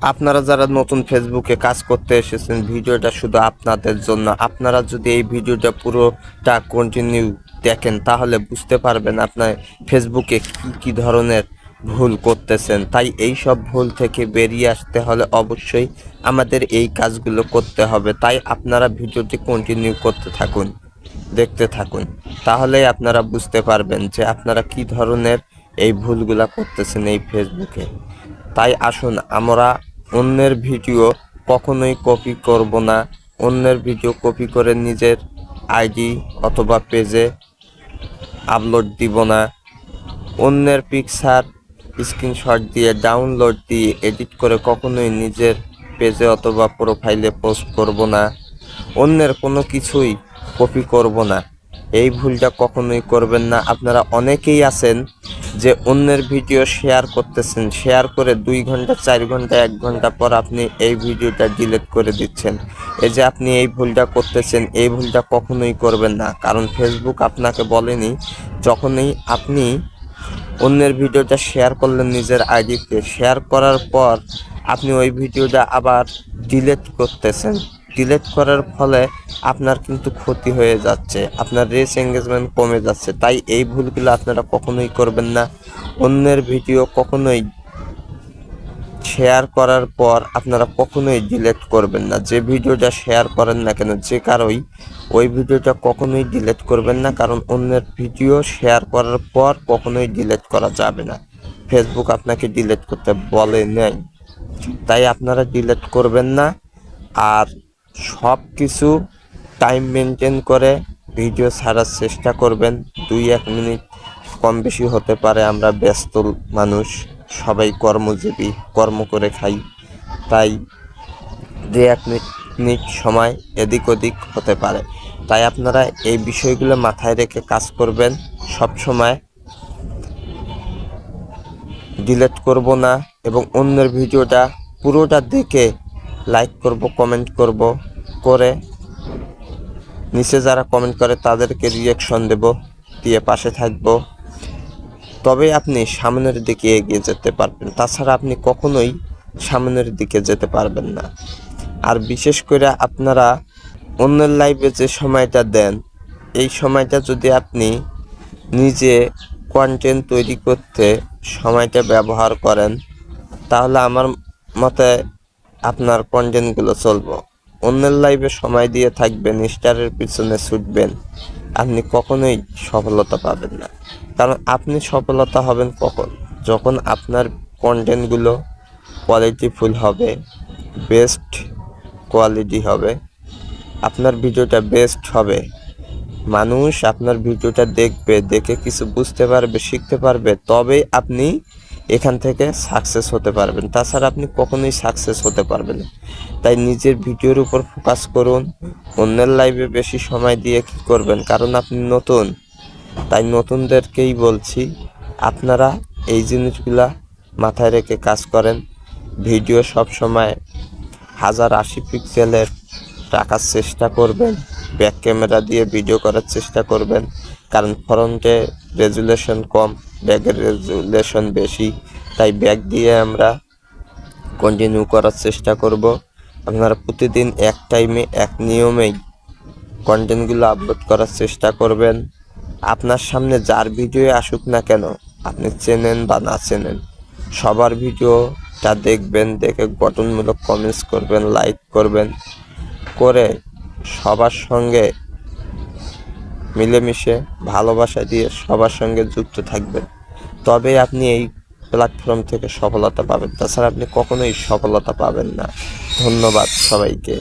আপনারা যারা নতুন ফেসবুকে কাজ করতে এসেছেন, ভিডিওটা শুধু আপনাদের জন্য। আপনারা যদি এই ভিডিওটা পুরোটা কন্টিনিউ দেখেন তাহলে বুঝতে পারবেন আপনার ফেসবুকে কি ধরনের ভুল করতেছেন। তাই এই সব ভুল থেকে বেরিয়ে আসতে হলে অবশ্যই আমাদের এই কাজগুলো করতে হবে। তাই আপনারা ভিডিওটি কন্টিনিউ করতে থাকুন, দেখতে থাকুন, তাহলেই আপনারা বুঝতে পারবেন যে আপনারা কি ধরনের এই ভুলগুলা করতেছেন এই ফেসবুকে। তাই আসুন, আমরা অন্যের ভিডিও কখনোই কপি করব না। অন্যের ভিডিও কপি করে নিজের আইডি অথবা পেজে আপলোড দিব না। অন্যের পিকচার স্ক্রিনশট দিয়ে ডাউনলোড দিয়ে এডিট করে কখনোই নিজের পেজে অথবা প্রোফাইলে পোস্ট করব না। অন্যের কোনো কিছুই কপি করব না। এই ভুলটা কখনোই করবেন না। আপনারা অনেকেই আছেন যে অন্যের ভিডিও শেয়ার করতেছেন, শেয়ার করে 2 ঘন্টা 4 ঘন্টা 1 ঘন্টা পর আপনি এই ভিডিওটা ডিলিট করে দিচ্ছেন। এই যে আপনি এই ভুলটা করতেছেন, এই ভুলটা কখনোই করবেন না। কারণ ফেসবুক আপনাকে বলেনি, যখনই আপনি অন্যের ভিডিওটা শেয়ার করলেন নিজের আইডিতে, শেয়ার করার পর আপনি ওই ভিডিওটা আবার ডিলিট করতেছেন। ডিলিট করার ফলে আপনার কিন্তু ক্ষতি হয়ে যাচ্ছে, আপনার রিচ এঙ্গেজমেন্ট কমে যাচ্ছে। তাই এই ভুলগুলো আপনারা কখনোই করবেন না। অন্যের ভিডিও কখনোই শেয়ার করার পর আপনারা কখনোই ডিলিট করবেন না। যে ভিডিওটা শেয়ার করেন না কেন, যে কারোই, ওই ভিডিওটা কখনোই ডিলিট করবেন না। কারণ অন্যের ভিডিও শেয়ার করার পর কখনোই ডিলিট করা যাবে না। ফেসবুক আপনাকে ডিলিট করতে বলে নাই, তাই আপনারা ডিলিট করবেন না। আর সব কিছু টাইম মেনটেন করে ভিডিও ছাড়ার চেষ্টা করবেন। 2-1 মিনিট কম বেশি হতে পারে, আমরা ব্যস্ত মানুষ, সবাই কর্মজীবী, কর্ম করে খাই। তাই 2-1 মিনিট সময় এদিক ওদিক হতে পারে। তাই আপনারা এই বিষয়গুলো মাথায় রেখে কাজ করবেন। সব সময় ডিলিট করব না এবং অন্যের ভিডিওটা পুরোটা দেখে লাইক করব, কমেন্ট করব, করে নিচে যারা কমেন্ট করে তাদেরকে রিয়াকশন দেব, দিয়ে পাশে থাকব। তবে আপনি সামনের দিকে এগিয়ে যেতে পারবেন, তাছাড়া আপনি কখনোই সামনের দিকে যেতে পারবেন না। আর বিশেষ করে আপনারা অন্যের লাইভে যে সময়টা দেন, এই সময়টা যদি আপনি নিজে কন্টেন্ট তৈরি করতে সময়টা ব্যবহার করেন, তাহলে আমার মতে আপনার কন্টেন্টগুলো চলবে। অন্যের লাইভে সময় দিয়ে থাকবেন, স্টারের পিছনে ছুটবেন, আপনি কখনোই সফলতা পাবেন না। কারণ আপনি সফলতা হবেন কখন? যখন আপনার কন্টেন্টগুলো কোয়ালিটিফুল হবে, বেস্ট কোয়ালিটি হবে, আপনার ভিডিওটা বেস্ট হবে, মানুষ আপনার ভিডিওটা দেখবে, দেখে কিছু বুঝতে পারবে, শিখতে পারবে, তবেই আপনি এখান থেকে সাকসেস হতে পারবেন। তাছাড়া আপনি কখনোই সাকসেস হতে পারবেন না। তাই নিজের ভিডিওর উপর ফোকাস করুন। অন্যের লাইভে বেশি সময় দিয়ে কি করবেন? কারণ আপনি নতুন। তাই নতুনদেরকেই বলছি, আপনারা এই জিনিসগুলা মাথায় রেখে কাজ করেন। ভিডিও সব সময় 1080 পিক্সেলের রাখার চেষ্টা করবেন। ব্যাক ক্যামেরা দিয়ে ভিডিও করার চেষ্টা করবেন, কারণ ফ্রন্টে রেজুলেশন কম, ব্যাকের রেজুলেশন বেশি। তাই ব্যাক দিয়ে আমরা কন্টিনিউ করার চেষ্টা করব। আপনারা প্রতিদিন এক টাইমে এক নিয়মেই কন্টেন্টগুলো আপলোড করার চেষ্টা করবেন। আপনার সামনে যার ভিডিও আসুক না কেন, আপনি চেনেন বা না চেনেন, সবার ভিডিওটা দেখবেন, দেখে গঠনমূলক কমেন্টস করবেন, লাইক করবেন, করে সবার সঙ্গে মিলেমিশে ভালোবাসা দিয়ে সবার সঙ্গে যুক্ত থাকবেন। তবে আপনি এই প্ল্যাটফর্ম থেকে সফলতা পাবেন, তাছাড়া আপনি কখনোই সফলতা পাবেন না। ধন্যবাদ সবাইকে।